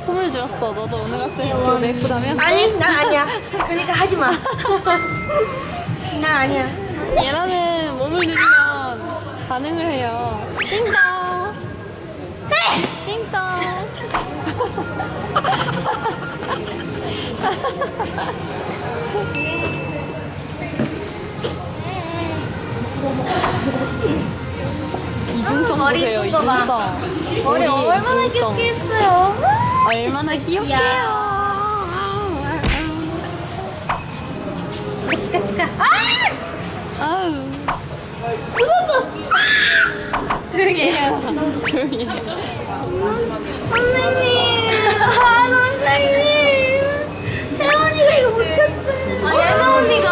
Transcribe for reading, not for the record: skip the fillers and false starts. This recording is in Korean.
선물 들었어. 너도 오늘 같이 지금 예쁘다며? 아니, 난 아니야. 그러니까 하지 마. 난 아니야. 얘라는 몸을 누르면 반응을 해요. 띵동. 띵동. 이중성 머리 보세요. 예쁜 거 봐. 이중성. 머리 얼마나 이중성. 귀엽게 했어요. 얼마나 귀엽게요. 치카, 치카, 치카. 아우. 조용히 해요. 조용히 해. 선생님. 선생님. 채원이가 이거 못 쳤어요. 예정 언니가